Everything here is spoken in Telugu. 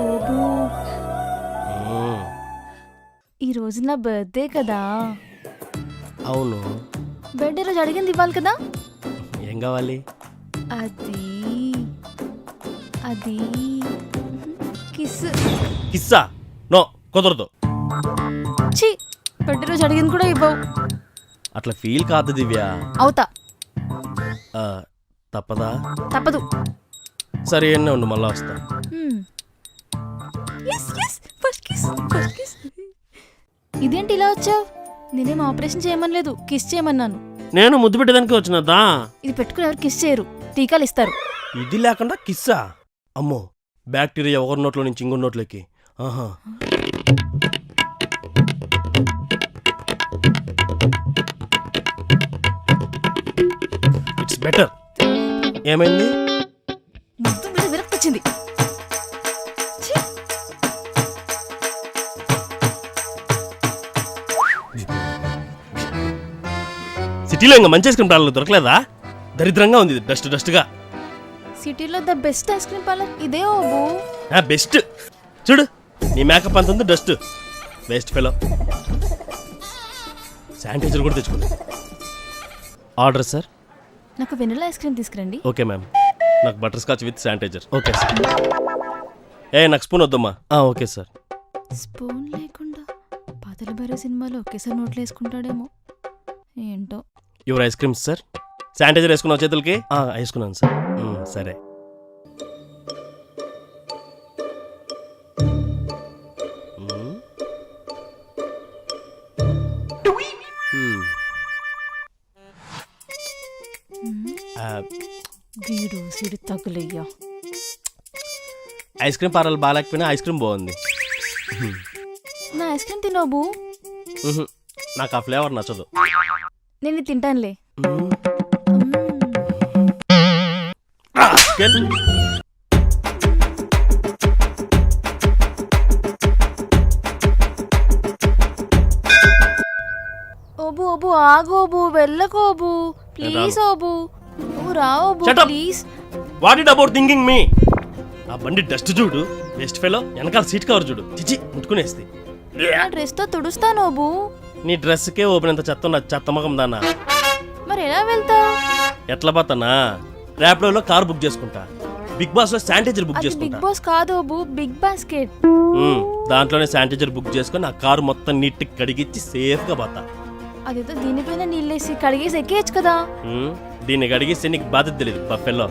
ఓబు ఈ రోజు నా బర్త్డే కదా. అవును. బర్త్డే రోజు అడిగింది ఇవ్వాలి కదా. ఏం కావాలి? అది అది కిస్. కిస్సా? నో, కుదరదు. ఛీ, బర్త్డే రోజు అడిగింది కూడా ఇవ్వవు. అట్లా ఫీల్ కాదు దివ్య. అవుతా. తప్పదా? తప్పదు. సరే ఎన్నే ఉండు, మళ్ళా వస్తా. ఇదేంటి ఇలా వచ్చావు? నేనేం ఆపరేషన్ చేయమని లేదు, కిస్ చేయమన్నాను. నేను ముద్దు పెట్టేదానికి వచ్చినదా? ఇది పెట్టుకుని ఎవరు కిస్ చేయరు, టీకాలు ఇస్తారు. ఇది లేకుండా కిస్సా? అమ్మో, బ్యాక్టీరియా ఒకరి నోట్లో నుంచి ఇంకొన్ని నోట్లోకి. ఆహా. It's better. ఏమైంది? ముద్దు మీద విరక్తి వచ్చింది. సిటీలో ఇంకా మంచి ఐస్ క్రీమ్ పార్లర్ దొరకలేదా? దరిద్రంగా ఉంది, డస్ట్ డస్ట్గా. సిటీలో the best ice cream parlour ఇదే ఓబు. బెస్ట్. చూడు, నీ మేకప్ అంత ఉంది, డస్ట్. Best fellow. శానిటైజర్ కూడా తెచ్చుకోండి. Order sir. నాకు వెనిలా ఐస్ క్రీమ్ తీసుకురండి. Okay ma'am. నాకు butterscotch with sanitiser. Okay sir. నాకు స్పూన్ వద్దమ్మా. Okay sir. స్పూన్ లేకుండా పాతల బరే సినిమాలో ఒకేసారి నోట్లు వేసుకుంటాడేమో ఏంటో. Your ice creams sir. Sanitiser వేసుకున్నావు చేతులకి? వేసుకున్నాను సార్. సరే. వీడు సిడి తగులయ్యా. ఐస్ క్రీమ్ పార్లర్ బాగాలేకపోయినా ఐస్ క్రీమ్ బాగుంది. నా ఐస్ క్రీమ్ తినోబు. నాకు ఆ ఫ్లేవర్ నచ్చదు. నేను తింటానులే. ఓబు ఓబు ఆగోబు, వెళ్ళకోబు ప్లీజ్. ఓబు నువ్వు రావోబు please. What it about thinking me? ఆ బండి డస్ట్ చూడు, బెస్ట్ ఫెలో. వెనకాల సీట్ కవర్ చూడు, చిచి ముట్టుకునేస్తే. నా డ్రెస్ తో తుడుస్తానోబు. నీ డ్రెస్కే ఓపెన్ ఎంత చెత్త, చెత్త మగం దానా. మరి ఎలా వెళ్తావు? ఎట్లా పోతానా? ర్యాపిడోలో కార్ బుక్ చేసుకుంటా. బిగ్ బాస్ లో శానిటైజర్ బుక్ బిగ్ చేసుకుంటా. బాస్ కాదు ఓబు, బిగ్ బాస్కెట్. దాంట్లోనే శానిటైజర్ బుక్ చేసుకుని ఆ కారు మొత్తం నీట్ కడిగిచ్చి సేఫ్ గా పోతా. అదేదో దీనిపైన నీళ్ళేసి కడిగేసి ఎక్కేయచ్చు కదా. దీన్ని కడిగిస్తే నీకు బాధ్యత తెలియదు బఫెల్లో.